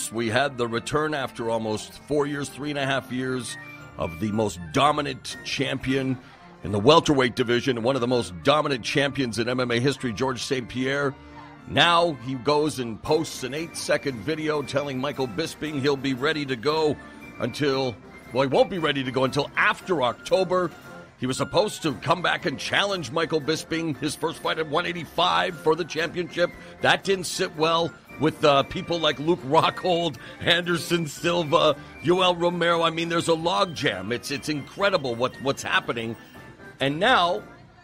Yes, we had the return after almost 4 years, 3.5 years, of the most dominant champion in the welterweight division, one of the most dominant champions in MMA history, Georges St. Pierre. Now he goes and posts an 8-second video telling Michael Bisping he'll be ready to go until, well, he won't be ready to go until after October. He was supposed to come back and challenge Michael Bisping, his first fight at 185 for the championship. That didn't sit well with people like Luke Rockhold, Anderson Silva, Yoel Romero. I mean, there's a logjam. It's incredible what's happening. And now,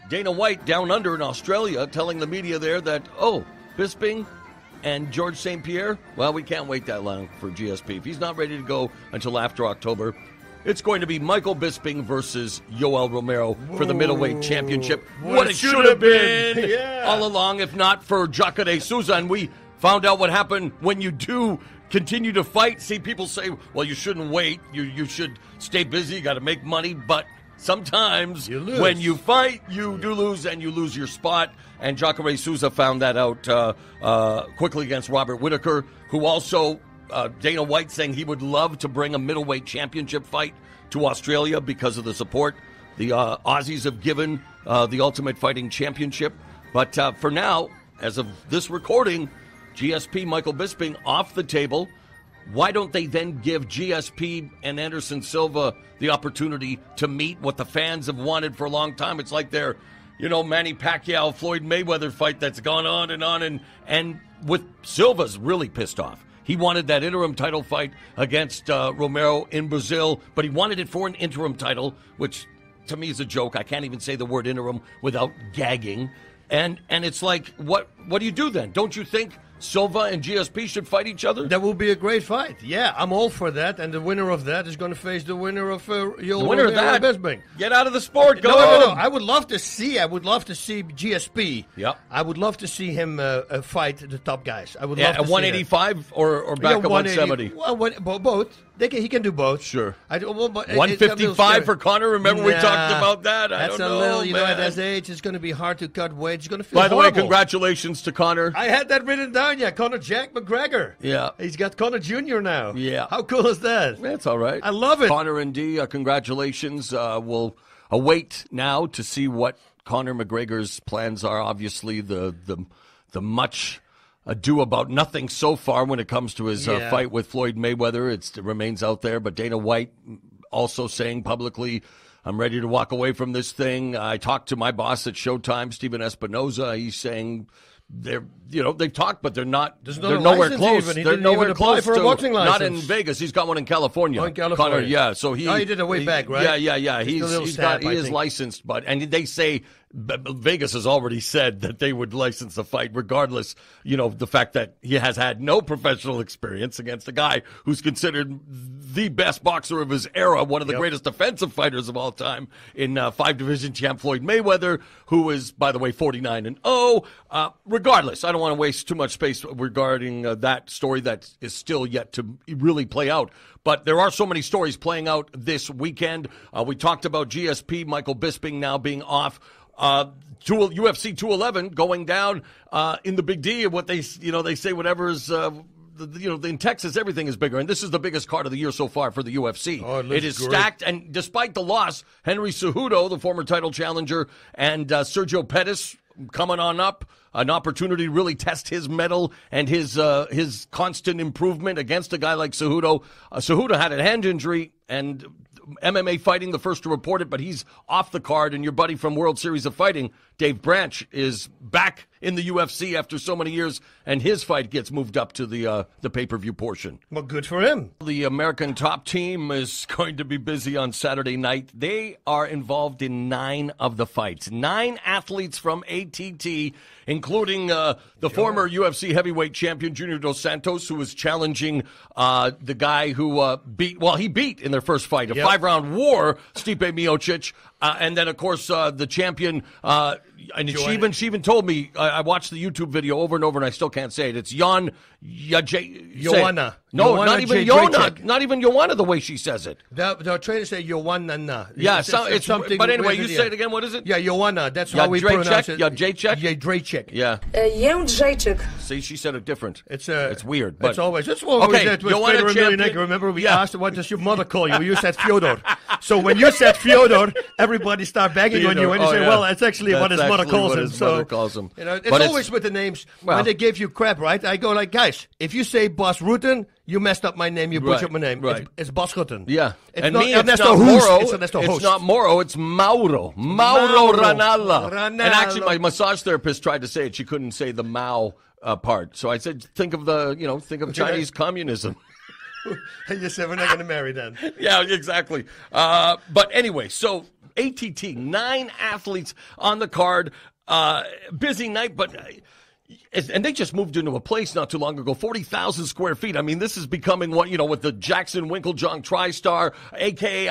Dana White down under in Australia telling the media there that, Bisping and Georges St. Pierre, well, we can't wait that long for GSP. If he's not ready to go until after October, it's going to be Michael Bisping versus Yoel Romero for the middleweight championship. What it should have been all along, if not for Jacare Souza. And we found out what happened when you do continue to fight. See, people say, well, you shouldn't wait. You should stay busy. You got to make money. But sometimes when you fight, you do lose, and you lose your spot. And Jacare Souza found that out quickly against Robert Whittaker, who also, Dana White saying he would love to bring a middleweight championship fight to Australia because of the support the Aussies have given the Ultimate Fighting Championship. But for now, as of this recording, GSP, Michael Bisping, off the table. Why don't they then give GSP and Anderson Silva the opportunity to meet what the fans have wanted for a long time? It's like their, Manny Pacquiao, Floyd Mayweather fight that's gone on. And with Silva's really pissed off. He wanted that interim title fight against Romero in Brazil, but he wanted it for an interim title, which to me is a joke. I can't even say the word interim without gagging. And it's like, what do you do then? Don't you think Silva and GSP should fight each other? That will be a great fight. Yeah, I'm all for that. And the winner of that is going to face the winner of Yoel Romero and Bisping. Get out of the sport. Go No. I would love to see GSP. Yep. I would love to see him fight the top guys. I would love to at 185 or back at 170. Well, both. He can do both. Sure. 155 for Conor. Remember we talked about that. I don't know. At his age, it's going to be hard to cut weight. It's going to feel By the horrible. way, congratulations to Conor. I had that written down. Yeah, Conor Jack McGregor. Yeah. He's got Conor Jr. now. Yeah. How cool is that? That's all right. I love it. Conor and D, congratulations. We'll await now to see what Conor McGregor's plans are. Obviously, the much ado about nothing so far when it comes to his fight with Floyd Mayweather. It remains out there. But Dana White also saying publicly, I'm ready to walk away from this thing. I talked to my boss at Showtime, Steven Espinoza. He's saying they've talked, but they're not. They're nowhere close. They're nowhere close for a boxing license. Not in Vegas. He's got one in California. Oh, in California. Conor, yeah. So he did it way back, right? Yeah. He is licensed, and they say Vegas has already said that they would license the fight regardless, the fact that he has had no professional experience against a guy who's considered the best boxer of his era, one of the greatest defensive fighters of all time in 5-division champ Floyd Mayweather, who is, by the way, 49-0. Regardless, I don't want to waste too much space regarding that story that is still yet to really play out. But there are so many stories playing out this weekend. We talked about GSP, Michael Bisping now being off. UFC 211 going down in the Big D. What they say whatever is in Texas everything is bigger, and this is the biggest card of the year so far for the UFC. It is great. Stacked, and despite the loss, Henry Cejudo, the former title challenger, and Sergio Pettis coming on up, an opportunity to really test his mettle and his constant improvement against a guy like Cejudo. Cejudo had a hand injury, and MMA Fighting, the first to report it, but he's off the card. And your buddy from World Series of Fighting, Dave Branch, is back in the UFC after so many years, and his fight gets moved up to the pay-per-view portion. Well, good for him. The American Top Team is going to be busy on Saturday night. They are involved in 9 of the fights. 9 athletes from ATT, including the former UFC heavyweight champion Junior Dos Santos, who was challenging the guy who beat in their first fight, a 5-round war, Stipe Miocic. And then, of course, the champion, and she even told me, I watched the YouTube video over and over, and I still can't say it. It's Joanna. No, not even Joanna. Not even Joanna the way she says it. The trainer say Joanna. Yeah, it's something. But anyway, you say it again. What is it? Yeah, Joanna. That's how we pronounce it. Jacek? Jacek. Yeah. Jacek. See, she said it different. It's weird. But it's always. That's what we did with Fedor Emelianenko. Remember, we asked, what does your mother call you? You said Fyodor. So when you said Fyodor, everybody start bagging on you, and you say, well, it's actually what his mother calls him. You know, it's always with the names. When they give you crap, right? I go like, guys, if you say Bas Rutten, you messed up my name. You butchered my name. Right. It's Bas Rutten. Yeah. It's and not, me, it's not Mauro. It's not Mauro. It's Mauro Ranallo. And actually, my massage therapist tried to say it. She couldn't say the Mao part. So I said, think of Chinese communism. And you said, we're not going to marry then. Yeah, exactly. But anyway, so ATT, 9 athletes on the card. Busy night, but... And they just moved into a place not too long ago, 40,000 square feet. I mean, this is becoming what, with the Jackson Winkeljohn TriStar, AKA,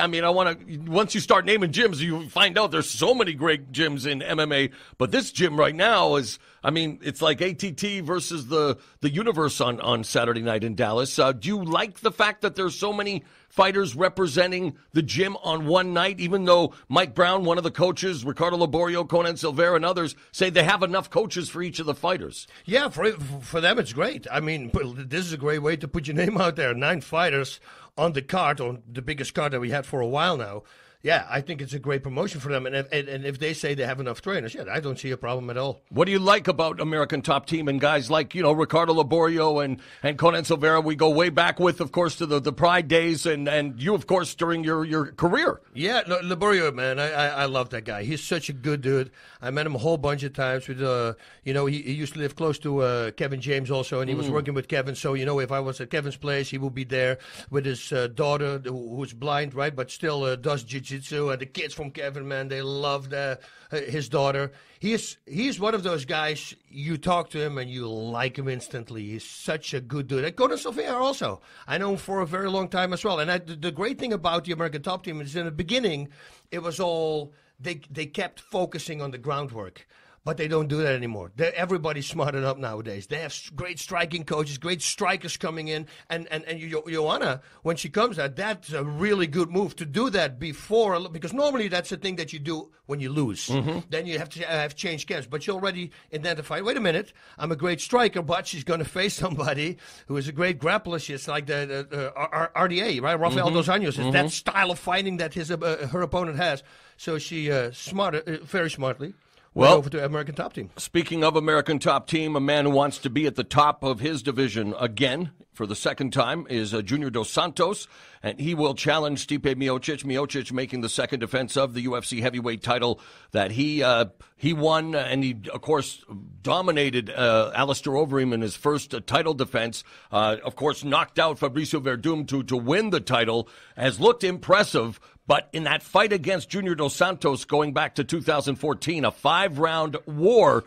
once you start naming gyms, you find out there's so many great gyms in MMA. But this gym right now is, it's like ATT versus the universe on Saturday night in Dallas. Do you like the fact that there's so many fighters representing the gym on one night, even though Mike Brown, one of the coaches, Ricardo Laborio, Conan Silveira, and others say they have enough coaches for each of the fighters? Yeah, for them it's great. This is a great way to put your name out there. 9 fighters on the card, on the biggest card that we had for a while now. Yeah, I think it's a great promotion for them. And if they say they have enough trainers, I don't see a problem at all. What do you like about American Top Team and guys like, Ricardo Laborio and Conan Silveira? We go way back with, of course, to the Pride days and you, of course, during your career. Yeah, Laborio, man, I love that guy. He's such a good dude. I met him a whole bunch of times. With, he used to live close to Kevin James also, and he was working with Kevin. So, if I was at Kevin's place, he would be there with his daughter, who's blind, right, but still does jiu-jitsu. And the kids from Kevin, man, they love his daughter. He's one of those guys, you talk to him and you like him instantly. He's such a good dude. And Conan Silveira also. I know him for a very long time as well. And the great thing about the American Top Team is in the beginning, it was all, they kept focusing on the groundwork. But they don't do that anymore. Everybody's smarted up nowadays. They have great striking coaches, great strikers coming in. And Joanna, when she comes out, that's a really good move to do that before. Because normally that's the thing that you do when you lose. Mm-hmm. Then you have to have changed camps. But she already identified, wait a minute, I'm a great striker, but she's going to face somebody who is a great grappler. She's like the RDA, right? Rafael Dos Anjos. It's that style of fighting that her opponent has. So she very smartly. Well, over to American Top Team. Speaking of American Top Team, a man who wants to be at the top of his division again for the second time is Junior Dos Santos, and he will challenge Stipe Miocic. Miocic making the second defense of the UFC heavyweight title that he won, and he, of course, dominated Alistair Overeem in his first title defense. Of course, knocked out Fabricio Verdum to win the title. Has looked impressive. But in that fight against Junior Dos Santos going back to 2014, a 5-round war,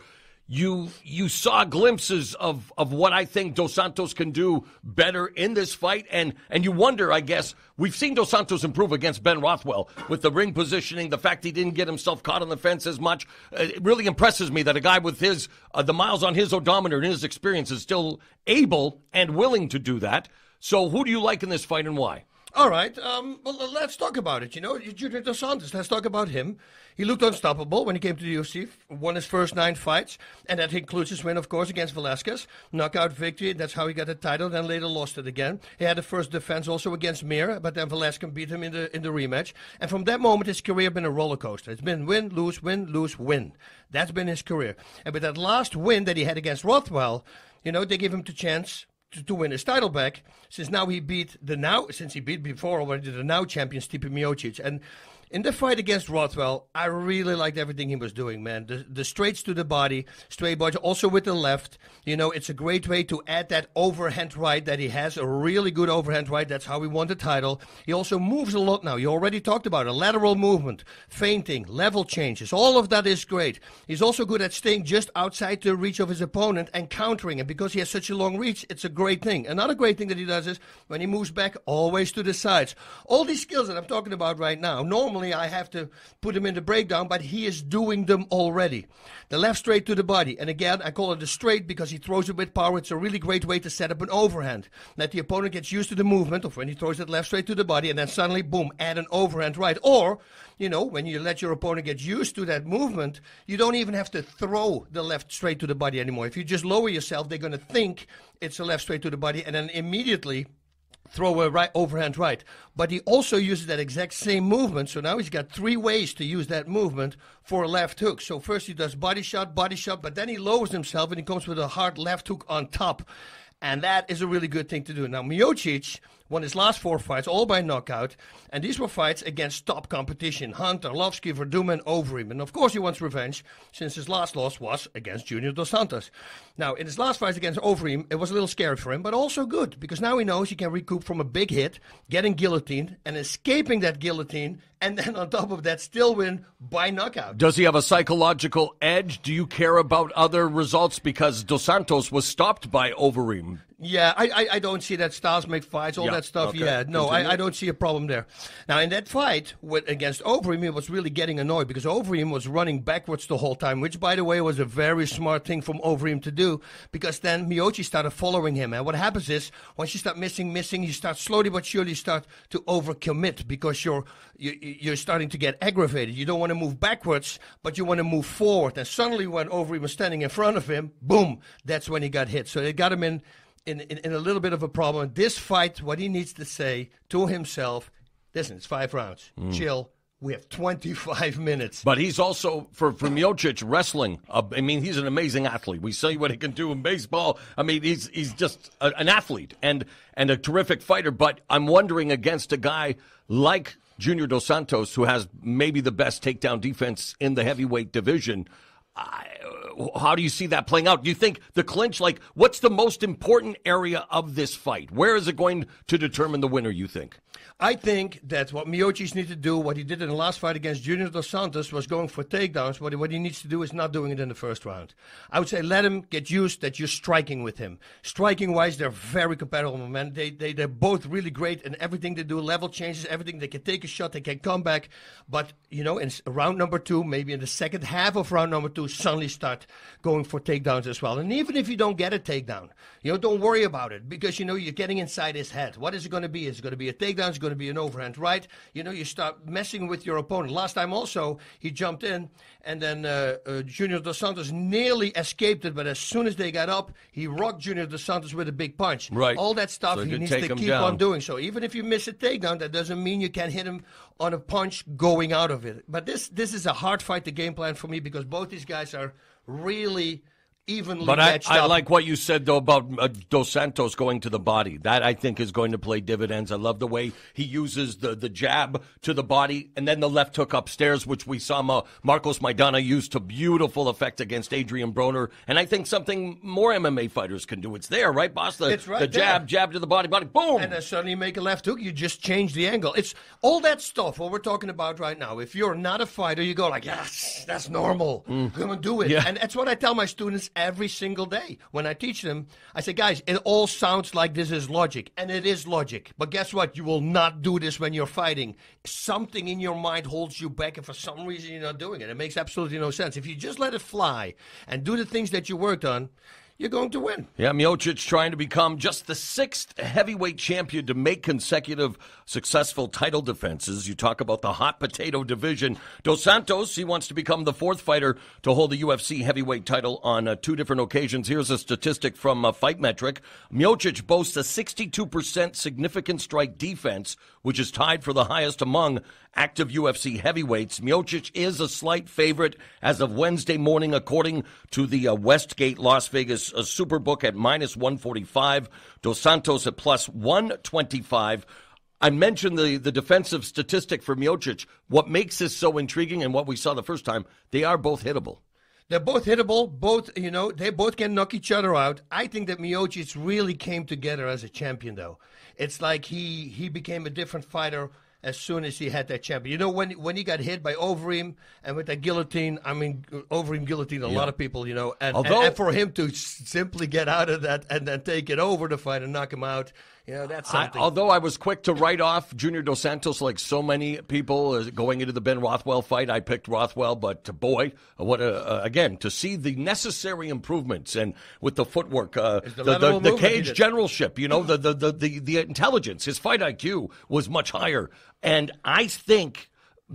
you saw glimpses of what I think Dos Santos can do better in this fight. And you wonder, I guess, we've seen Dos Santos improve against Ben Rothwell with the ring positioning, the fact he didn't get himself caught on the fence as much. It really impresses me that a guy with his the miles on his odometer and his experience is still able and willing to do that. So who do you like in this fight and why? All right. Well, let's talk about it. Junior Dos Santos, let's talk about him. He looked unstoppable when he came to the UFC, won his first 9 fights, and that includes his win, of course, against Velasquez. Knockout victory, that's how he got the title, then later lost it again. He had the first defense also against Mir, but then Velasquez beat him in the rematch. And from that moment, his career been a roller coaster. It's been win, lose, win. That's been his career. And with that last win that he had against Rothwell, they gave him the chance to win his title back, since he beat before already the now champion Stipe Miocic. And in the fight against Rothwell, I really liked everything he was doing, man. The straights to the body, straight body, also with the left. It's a great way to add that overhand right that he has, a really good overhand right. That's how he won the title. He also moves a lot now. You already talked about it. Lateral movement, feinting, level changes. All of that is great. He's also good at staying just outside the reach of his opponent and countering. And because he has such a long reach, it's a great thing. Another great thing that he does is when he moves back, always to the sides. All these skills that I'm talking about right now, normally normally I have to put him in the breakdown, but he is doing them already. The left straight to the body. And again, I call it a straight because he throws it with power. It's a really great way to set up an overhand. That the opponent gets used to the movement of when he throws that left straight to the body, and then suddenly, boom, add an overhand right. Or, when you let your opponent get used to that movement, you don't even have to throw the left straight to the body anymore. If you just lower yourself, they're going to think it's a left straight to the body, and then immediately throw a right overhand right. But he also uses that exact same movement. So now he's got 3 ways to use that movement for a left hook. So first he does body shot, but then he lowers himself and he comes with a hard left hook on top. And that is a really good thing to do. Now, Miocic won his last 4 fights, all by knockout. And these were fights against top competition. Hunt, Arlovsky, Verdum, and Overeem. And of course he wants revenge, since his last loss was against Junior Dos Santos. Now, in his last fight against Overeem, it was a little scary for him, but also good. Because now he knows he can recoup from a big hit, getting guillotined, and escaping that guillotine. And then on top of that, still win by knockout. Does he have a psychological edge? Do you care about other results? Because Dos Santos was stopped by Overeem. Yeah, I don't see that styles make fights, all that stuff. Okay. Yeah, no, I don't see a problem there. Now, in that fight against Overeem, he was really getting annoyed because Overeem was running backwards the whole time, which, by the way, was a very smart thing from Overeem to do, because then Miocic started following him. And what happens is, once you start missing, you start slowly but surely start to overcommit because you're starting to get aggravated. You don't want to move backwards, but you want to move forward. And suddenly when Overeem was standing in front of him, boom, that's when he got hit. So it got him in a little bit of a problem. This fight, what he needs to say to himself, listen, it's 5 rounds. Chill. We have 25 minutes. But he's also, for Miocic, wrestling. He's an amazing athlete. We see what he can do in baseball. He's just an athlete and a terrific fighter. But I'm wondering, against a guy like Junior Dos Santos, who has maybe the best takedown defense in the heavyweight division, how do you see that playing out? Do you think the clinch, what's the most important area of this fight? Where is it going to determine the winner, you think? I think that what Miocic needs to do, what he did in the last fight against Junior Dos Santos, was going for takedowns. What he needs to do is not doing it in the first round. I would say let him get used that you're striking with him. Striking-wise, they're very compatible, man. They're both really great in everything they do, level changes, everything. They can take a shot, they can come back. But, in round number 2, maybe in the second half of round number 2, suddenly start going for takedowns as well. And even if you don't get a takedown, don't worry about it, because, you're getting inside his head. What is it going to be? Is it going to be a takedown? Is it going to be an overhand right? You start messing with your opponent. Last time also, he jumped in, and then Junior Dos Santos nearly escaped it, but as soon as they got up, he rocked Junior Dos Santos with a big punch. Right. All that stuff so he needs to keep on doing. So even if you miss a takedown, that doesn't mean you can hit him on a punch going out of it. But this is a hard fight to game plan for me, because both these guys are really evenly matched up. I like what you said, though, about Dos Santos going to the body. That, I think, is going to play dividends. I love the way he uses the jab to the body and then the left hook upstairs, which we saw Marcos Maidana use to beautiful effect against Adrian Broner. And I think something more MMA fighters can do. It's there, right, boss? It's right the jab to the body, boom! And then suddenly you make a left hook, you just change the angle. It's all that stuff, what we're talking about right now. If you're not a fighter, you go yes, that's normal. I'm going to do it. Yeah. And that's what I tell my students every single day when I teach them. I say, guys, it all sounds like this is logic, and it is logic, but guess what? You will not do this when you're fighting. Something in your mind holds you back, and for some reason you're not doing it. It makes absolutely no sense. If you just let it fly and do the things that you worked on, you're going to win. Yeah, Miocic trying to become just the 6th heavyweight champion to make consecutive successful title defenses. You talk about the hot potato division. Dos Santos, he wants to become the 4th fighter to hold the UFC heavyweight title on 2 different occasions. Here's a statistic from Fight Metric. Miocic boasts a 62% significant strike defense, which is tied for the highest among active UFC heavyweights. Miocic is a slight favorite as of Wednesday morning, according to the Westgate Las Vegas Superbook at -145. Dos Santos at +125. I mentioned the defensive statistic for Miocic. What makes this so intriguing, and what we saw the first time, they are both hittable. They're both hittable. They both can knock each other out. I think that Miocic really came together as a champion, though. It's like he became a different fighter as soon as he had that champion. When he got hit by Overeem and with that guillotine, Overeem guillotined a lot of people, and for him to simply get out of that and then take it over the fight and knock him out, That's something. Although I was quick to write off Junior Dos Santos, like so many people going into the Ben Rothwell fight, I picked Rothwell. But boy, what again, to see the necessary improvements and with the footwork, the cage generalship, the intelligence, his fight IQ was much higher, and I think. I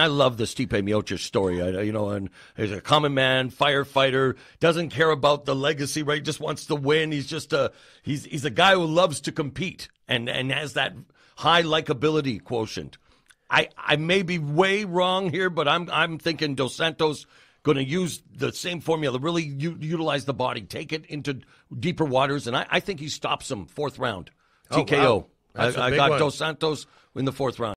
love the Stipe Miocic story, and he's a common man, firefighter, doesn't care about the legacy, right? Just wants to win. He's just he's a guy who loves to compete and has that high likability quotient. I may be way wrong here, but I'm thinking Dos Santos going to use the same formula, really utilize the body, take it into deeper waters, and I think he stops him 4th round. TKO. Wow. I got Dos Santos in the 4th round.